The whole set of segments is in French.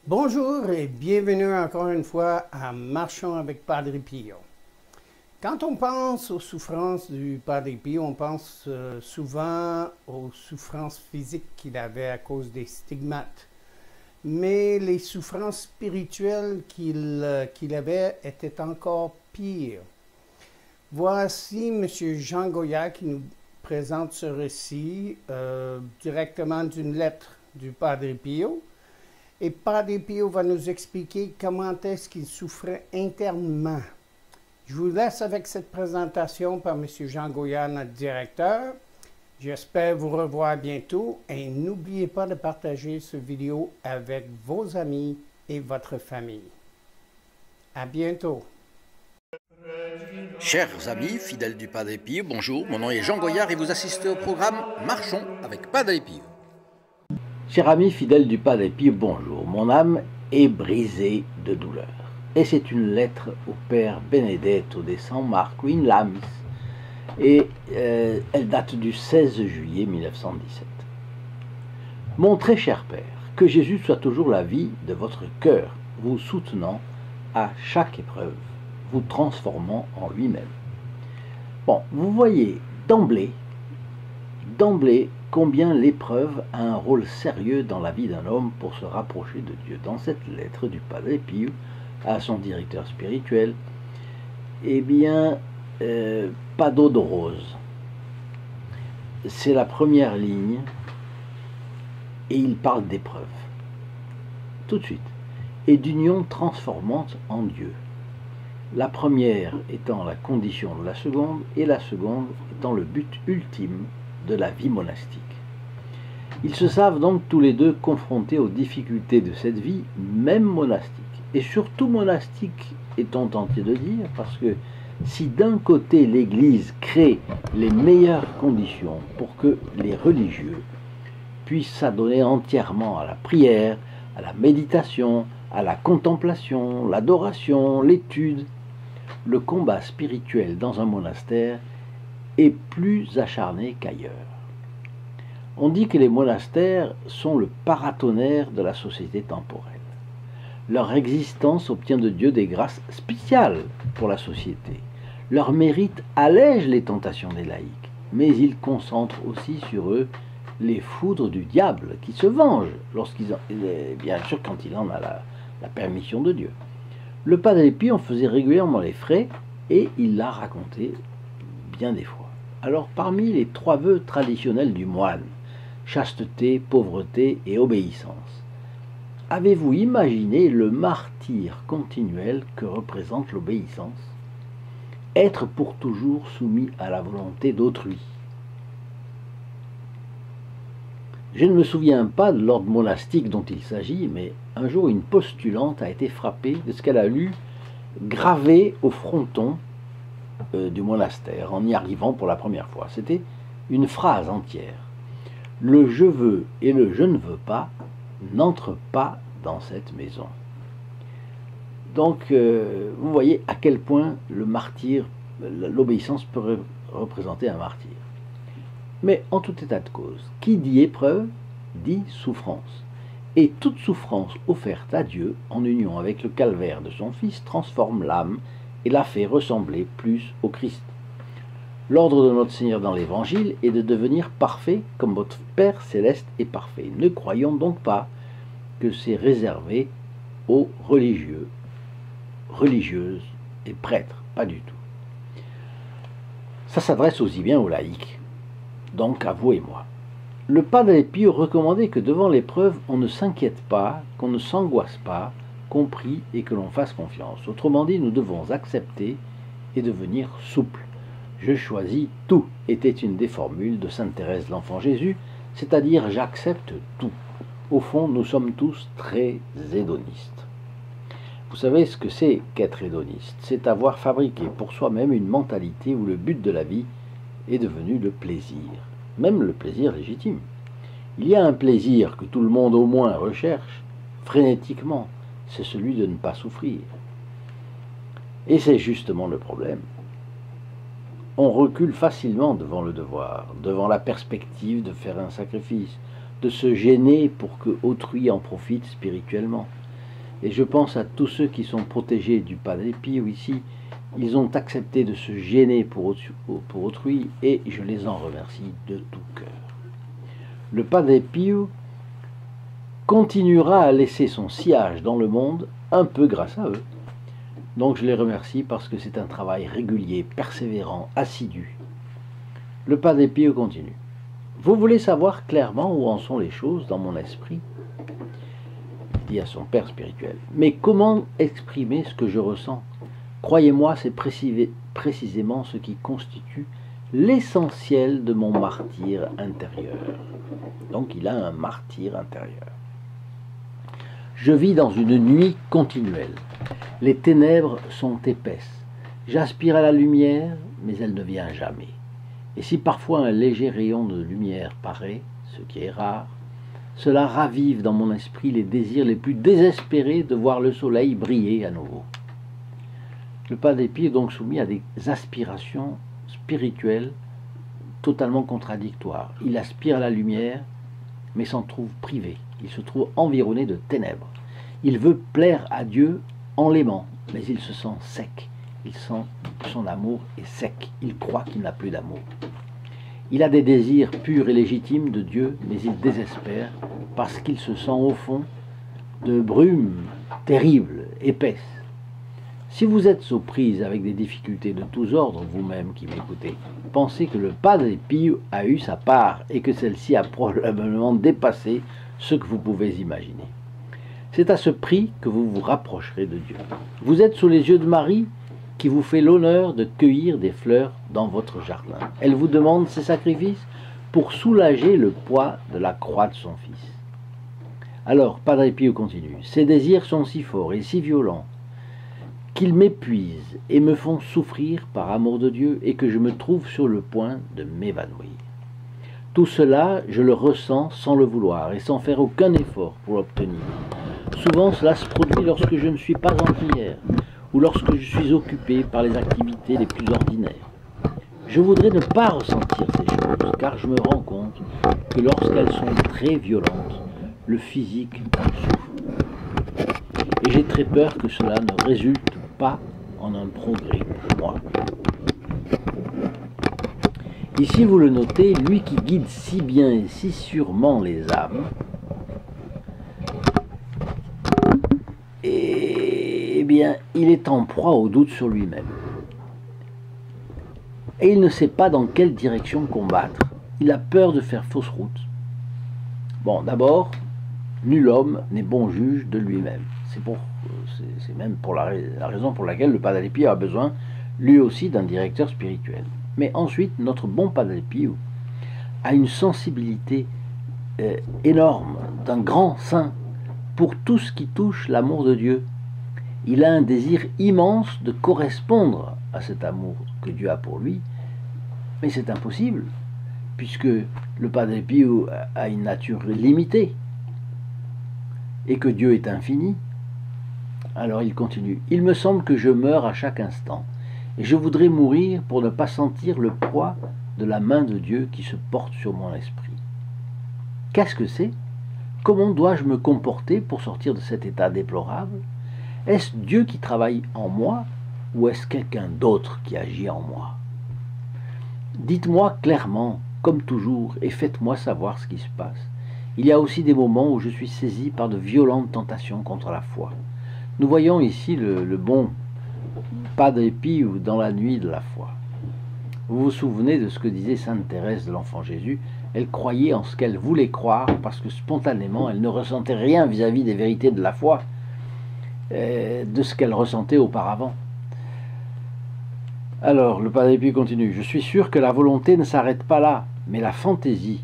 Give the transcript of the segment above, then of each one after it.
Bonjour et bienvenue encore une fois à Marchons avec Padre Pio. Quand on pense aux souffrances du Padre Pio, on pense souvent aux souffrances physiques qu'il avait à cause des stigmates. Mais les souffrances spirituelles qu'il avait étaient encore pires. Voici M. Jean Goya qui nous présente ce récit directement d'une lettre du Padre Pio. Et Padre Pio va nous expliquer comment est-ce qu'il souffrait internement. Je vous laisse avec cette présentation par M. Jean Goya, notre directeur. J'espère vous revoir bientôt et n'oubliez pas de partager cette vidéo avec vos amis et votre famille. À bientôt. Chers amis, fidèles du Padre Pio, bonjour, mon nom est Jean Goyard et vous assistez au programme Marchons avec Padre Pio. Chers amis fidèles du Padre Pio, bonjour, mon âme est brisée de douleur. Et c'est une lettre au Père Benedetto de San Marco in Lamis, et elle date du 16 juillet 1917. Mon très cher Père, que Jésus soit toujours la vie de votre cœur, vous soutenant à chaque épreuve, vous transformant en lui-même. Bon, vous voyez d'emblée, combien l'épreuve a un rôle sérieux dans la vie d'un homme pour se rapprocher de Dieu. Dans cette lettre du Padre Pio à son directeur spirituel, eh bien, pas d'eau de rose. C'est la première ligne et il parle d'épreuve. Tout de suite. Et d'union transformante en Dieu. La première étant la condition de la seconde et la seconde étant le but ultime de la vie monastique. Ils se savent donc tous les deux confrontés aux difficultés de cette vie, même monastique. Et surtout monastique, est-on tenté de dire, parce que si d'un côté l'Église crée les meilleures conditions pour que les religieux puissent s'adonner entièrement à la prière, à la méditation, à la contemplation, l'adoration, l'étude, le combat spirituel dans un monastère est plus acharné qu'ailleurs. On dit que les monastères sont le paratonnerre de la société temporelle. Leur existence obtient de Dieu des grâces spéciales pour la société. Leur mérite allège les tentations des laïcs, mais il concentre aussi sur eux les foudres du diable qui se venge bien sûr quand il en a la permission de Dieu. Le Padre Pio en faisait régulièrement les frais et il l'a raconté bien des fois. Alors parmi les trois vœux traditionnels du moine, chasteté, pauvreté et obéissance, avez-vous imaginé le martyre continuel que représente l'obéissance? Être pour toujours soumis à la volonté d'autrui. Je ne me souviens pas de l'ordre monastique dont il s'agit, mais un jour une postulante a été frappée de ce qu'elle a lu gravé au fronton du monastère en y arrivant pour la première fois. C'était une phrase entière. Le je veux et le je ne veux pas n'entrent pas dans cette maison. Donc, vous voyez à quel point le martyr, l'obéissance peut représenter un martyr. Mais en tout état de cause, qui dit épreuve, dit souffrance. Et toute souffrance offerte à Dieu, en union avec le calvaire de son Fils, transforme l'âme et la fait ressembler plus au Christ. L'ordre de notre Seigneur dans l'Évangile est de devenir parfait comme votre Père céleste est parfait. Ne croyons donc pas que c'est réservé aux religieux, religieuses et prêtres, pas du tout. Ça s'adresse aussi bien aux laïcs, donc à vous et moi. Le Padre Pio recommandait que devant l'épreuve, on ne s'inquiète pas, qu'on ne s'angoisse pas, qu'on prie et que l'on fasse confiance. Autrement dit, nous devons accepter et devenir souples. Je choisis tout était une des formules de sainte Thérèse de l'Enfant Jésus, c'est-à-dire j'accepte tout. Au fond, nous sommes tous très hédonistes. Vous savez ce que c'est qu'être hédoniste? C'est avoir fabriqué pour soi-même une mentalité où le but de la vie est devenu le plaisir, même le plaisir légitime. Il y a un plaisir que tout le monde au moins recherche, frénétiquement, c'est celui de ne pas souffrir. Et c'est justement le problème. On recule facilement devant le devoir, devant la perspective de faire un sacrifice, de se gêner pour que autrui en profite spirituellement. Et je pense à tous ceux qui sont protégés du Padre Pio ici. Ils ont accepté de se gêner pour autrui et je les en remercie de tout cœur. Le Padre Pio continuera à laisser son sillage dans le monde un peu grâce à eux. Donc je les remercie parce que c'est un travail régulier, persévérant, assidu. Le Padre Pio continue. Vous voulez savoir clairement où en sont les choses dans mon esprit ? Dit à son père spirituel. Mais comment exprimer ce que je ressens ? Croyez-moi, c'est précisément ce qui constitue l'essentiel de mon martyre intérieur. Donc il a un martyre intérieur. Je vis dans une nuit continuelle. Les ténèbres sont épaisses. J'aspire à la lumière, mais elle ne vient jamais. Et si parfois un léger rayon de lumière paraît, ce qui est rare, cela ravive dans mon esprit les désirs les plus désespérés de voir le soleil briller à nouveau. Le Padre Pio est donc soumis à des aspirations spirituelles totalement contradictoires. Il aspire à la lumière, mais s'en trouve privé. Il se trouve environné de ténèbres. Il veut plaire à Dieu en l'aimant, mais il se sent sec. Il sent que son amour est sec. Il croit qu'il n'a plus d'amour. Il a des désirs purs et légitimes de Dieu, mais il désespère parce qu'il se sent au fond de brumes terribles, épaisses. Si vous êtes aux prises avec des difficultés de tous ordres, vous-même qui m'écoutez, pensez que le Padre Pio a eu sa part et que celle-ci a probablement dépassé ce que vous pouvez imaginer. C'est à ce prix que vous vous rapprocherez de Dieu. Vous êtes sous les yeux de Marie, qui vous fait l'honneur de cueillir des fleurs dans votre jardin. Elle vous demande ses sacrifices pour soulager le poids de la croix de son Fils. Alors, Padre Pio continue. Ces désirs sont si forts et si violents qu'ils m'épuisent et me font souffrir par amour de Dieu et que je me trouve sur le point de m'évanouir. Tout cela, je le ressens sans le vouloir et sans faire aucun effort pour l'obtenir. Souvent, cela se produit lorsque je ne suis pas en prière ou lorsque je suis occupé par les activités les plus ordinaires. Je voudrais ne pas ressentir ces choses, car je me rends compte que lorsqu'elles sont très violentes, le physique en souffre. Et j'ai très peur que cela ne résulte pas en un progrès pour moi. Ici, vous le notez, lui qui guide si bien et si sûrement les âmes, eh bien, il est en proie au doute sur lui-même. Et il ne sait pas dans quelle direction combattre. Il a peur de faire fausse route. Bon, d'abord, nul homme n'est bon juge de lui-même. C'est même pour la raison pour laquelle le Padre Pio a besoin, lui aussi, d'un directeur spirituel. Mais ensuite, notre bon Padre Pio a une sensibilité énorme, d'un grand saint, pour tout ce qui touche l'amour de Dieu. Il a un désir immense de correspondre à cet amour que Dieu a pour lui, mais c'est impossible, puisque le Padre Pio a une nature limitée, et que Dieu est infini. Alors il continue. Il me semble que je meurs à chaque instant, et je voudrais mourir pour ne pas sentir le poids de la main de Dieu qui se porte sur mon esprit. Qu'est-ce que c'est ? Comment dois-je me comporter pour sortir de cet état déplorable ? Est-ce Dieu qui travaille en moi, ou est-ce quelqu'un d'autre qui agit en moi ? Dites-moi clairement, comme toujours, et faites-moi savoir ce qui se passe. Il y a aussi des moments où je suis saisi par de violentes tentations contre la foi. Nous voyons ici le bon Padre Pio dans la nuit de la foi. Vous vous souvenez de ce que disait Sainte Thérèse de l'Enfant Jésus ? Elle croyait en ce qu'elle voulait croire parce que spontanément elle ne ressentait rien vis-à-vis des vérités de la foi, de ce qu'elle ressentait auparavant. Alors, le Padre Pio continue. Je suis sûr que la volonté ne s'arrête pas là, mais la fantaisie,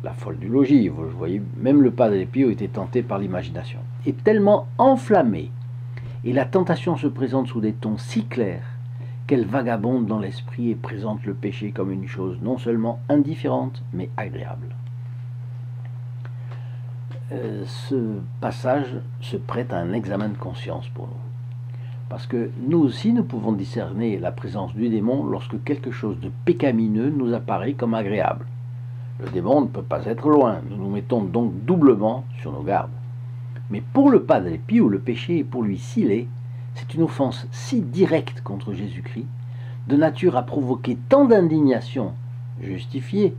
la folle du logis, vous voyez, même le Padre Pio était tenté par l'imagination, est tellement enflammée, et la tentation se présente sous des tons si clairs qu'elle vagabonde dans l'esprit et présente le péché comme une chose non seulement indifférente, mais agréable. Ce passage se prête à un examen de conscience pour nous. Parce que nous aussi, nous pouvons discerner la présence du démon lorsque quelque chose de pécamineux nous apparaît comme agréable. Le démon ne peut pas être loin, nous nous mettons donc doublement sur nos gardes. Mais pour le Padre Pio, le péché est pour lui si laid, c'est une offense si directe contre Jésus-Christ, de nature à provoquer tant d'indignation justifiée,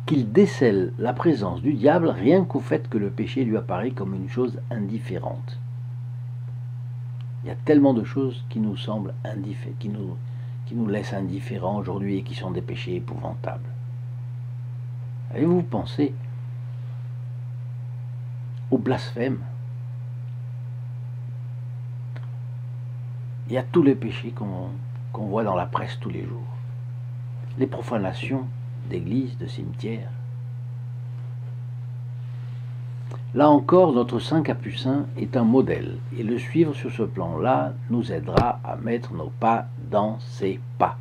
qu'il décèle la présence du diable rien qu'au fait que le péché lui apparaît comme une chose indifférente. Il y a tellement de choses qui nous semblent qui nous laissent indifférents aujourd'hui et qui sont des péchés épouvantables. Avez-vous pensé au blasphème? Il y a tous les péchés qu'on voit dans la presse tous les jours. Les profanations d'églises, de cimetières. Là encore, notre Saint Capucin est un modèle, et le suivre sur ce plan-là nous aidera à mettre nos pas dans ses pas.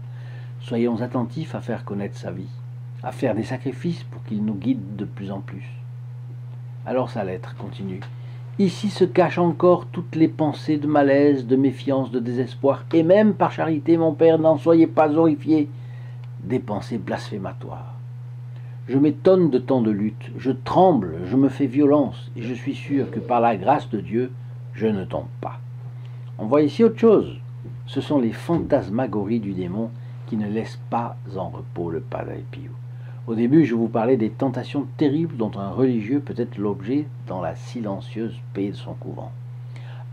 Soyons attentifs à faire connaître sa vie, à faire des sacrifices pour qu'il nous guide de plus en plus. Alors sa lettre continue. Ici se cachent encore toutes les pensées de malaise, de méfiance, de désespoir, et même par charité, mon Père, n'en soyez pas horrifiés, des pensées blasphématoires. Je m'étonne de tant de luttes, je tremble, je me fais violence, et je suis sûr que par la grâce de Dieu, je ne tombe pas. On voit ici autre chose. Ce sont les fantasmagories du démon qui ne laissent pas en repos le Padre Pio. Au début, je vous parlais des tentations terribles dont un religieux peut être l'objet dans la silencieuse paix de son couvent.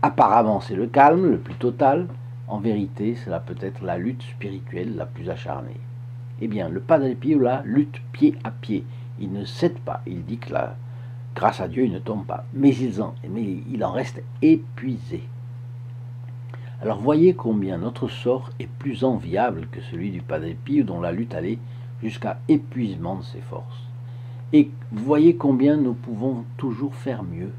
Apparemment, c'est le calme le plus total. En vérité, cela peut être la lutte spirituelle la plus acharnée. Eh bien, le Padre Pio, là, lutte pied à pied. Il ne cède pas. Il dit que là, grâce à Dieu, il ne tombe pas. Mais il en reste épuisé. Alors, voyez combien notre sort est plus enviable que celui du Padre Pio, dont la lutte allait jusqu'à épuisement de ses forces. Et voyez combien nous pouvons toujours faire mieux.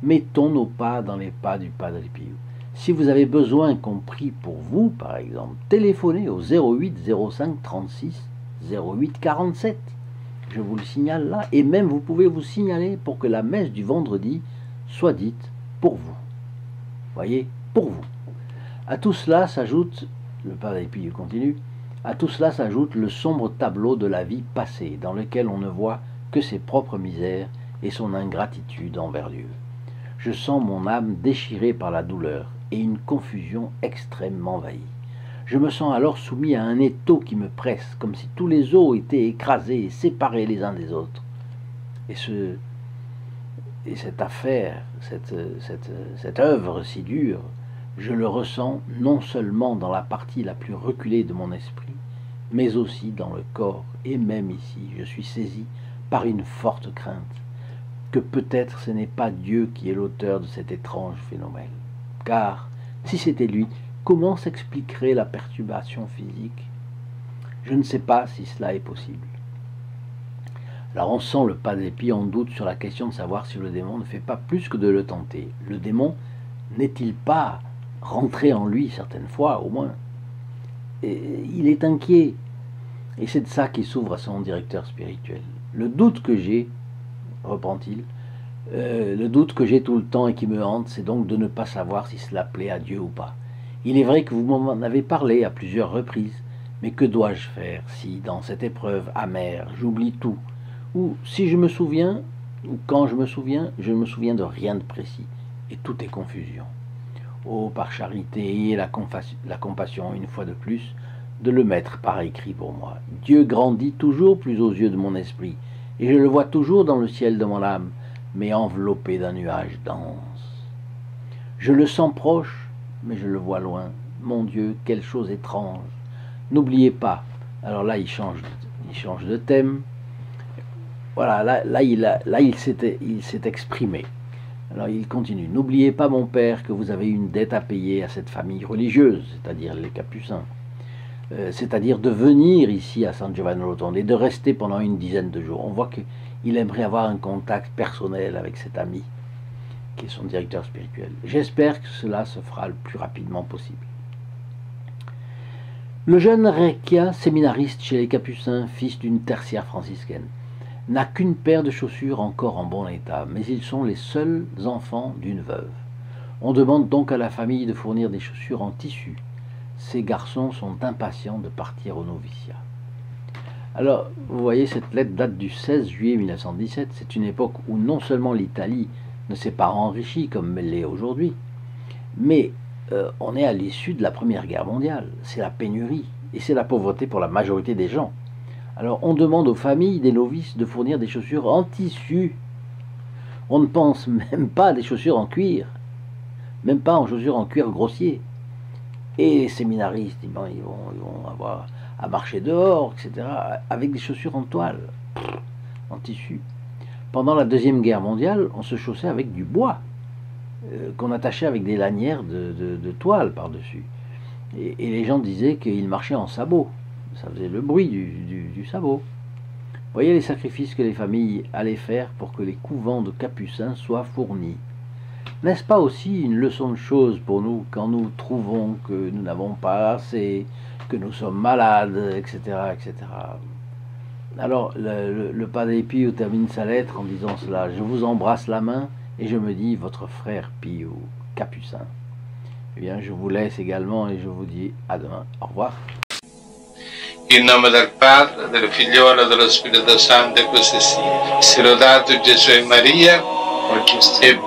Mettons nos pas dans les pas du Padre Pio. Si vous avez besoin qu'on prie pour vous, par exemple, téléphonez au 08 05 36 08 47. Je vous le signale là. Et même vous pouvez vous signaler pour que la messe du vendredi soit dite pour vous. Voyez, pour vous. À tout cela s'ajoute, le Padre Pio continue, à tout cela s'ajoute le sombre tableau de la vie passée, dans lequel on ne voit que ses propres misères et son ingratitude envers Dieu. Je sens mon âme déchirée par la douleur et une confusion extrêmement envahie. Je me sens alors soumis à un étau qui me presse, comme si tous les os étaient écrasés et séparés les uns des autres. Et cette affaire, cette œuvre si dure, je le ressens non seulement dans la partie la plus reculée de mon esprit, mais aussi dans le corps, et même ici, je suis saisi par une forte crainte, que peut-être ce n'est pas Dieu qui est l'auteur de cet étrange phénomène. Car, si c'était lui, comment s'expliquerait la perturbation physique? Je ne sais pas si cela est possible. Alors on sent le Padre Pio en doute sur la question de savoir si le démon ne fait pas plus que de le tenter. Le démon n'est-il pas rentré en lui certaines fois, au moins? Et il est inquiet. Et c'est de ça qu'il s'ouvre à son directeur spirituel. Le doute que j'ai, reprend-il, le doute que j'ai tout le temps et qui me hante, c'est donc de ne pas savoir si cela plaît à Dieu ou pas. Il est vrai que vous m'en avez parlé à plusieurs reprises, mais que dois-je faire si, dans cette épreuve amère, j'oublie tout? Ou si je me souviens, ou quand je me souviens de rien de précis, et tout est confusion. Oh, par charité, ayez la compassion, une fois de plus, de le mettre par écrit pour moi. Dieu grandit toujours plus aux yeux de mon esprit, et je le vois toujours dans le ciel de mon âme, mais enveloppé d'un nuage dense. Je le sens proche, mais je le vois loin. Mon Dieu, quelle chose étrange. N'oubliez pas. Alors là, il change de thème. Voilà, là il s'est exprimé. Alors il continue. N'oubliez pas, mon père, que vous avez une dette à payer à cette famille religieuse, c'est-à-dire les Capucins. C'est-à-dire de venir ici à San Giovanni Rotondo et de rester pendant une dizaine de jours. On voit qu'il aimerait avoir un contact personnel avec cet ami, qui est son directeur spirituel. J'espère que cela se fera le plus rapidement possible. Le jeune Recchia, séminariste chez les Capucins, fils d'une tertiaire franciscaine, n'a qu'une paire de chaussures encore en bon état, mais ils sont les seuls enfants d'une veuve. On demande donc à la famille de fournir des chaussures en tissu. Ces garçons sont impatients de partir au noviciat. Alors, vous voyez, cette lettre date du 16 juillet 1917. C'est une époque où non seulement l'Italie ne s'est pas enrichi comme elle l'est aujourd'hui. Mais on est à l'issue de la Première Guerre mondiale. C'est la pénurie et c'est la pauvreté pour la majorité des gens. Alors on demande aux familles des novices de fournir des chaussures en tissu. On ne pense même pas à des chaussures en cuir, même pas en chaussures en cuir grossier. Et les séminaristes, ils vont avoir à marcher dehors, etc., avec des chaussures en toile, en tissu. Pendant la Deuxième Guerre mondiale, on se chaussait avec du bois, qu'on attachait avec des lanières de toile par-dessus. Et les gens disaient qu'ils marchaient en sabot. Ça faisait le bruit du sabot. Voyez les sacrifices que les familles allaient faire pour que les couvents de capucins soient fournis. N'est-ce pas aussi une leçon de choses pour nous quand nous trouvons que nous n'avons pas assez, que nous sommes malades, etc. etc. Alors le Padre Pio termine sa lettre en disant cela: je vous embrasse la main et je me dis votre frère Pio, capucin. Eh bien, je vous laisse également et je vous dis à demain. Au revoir. In nome del Padre, del Figliolo e dello Spirito Santo, e così sia. Sia lodato Gesù e Maria, oggi e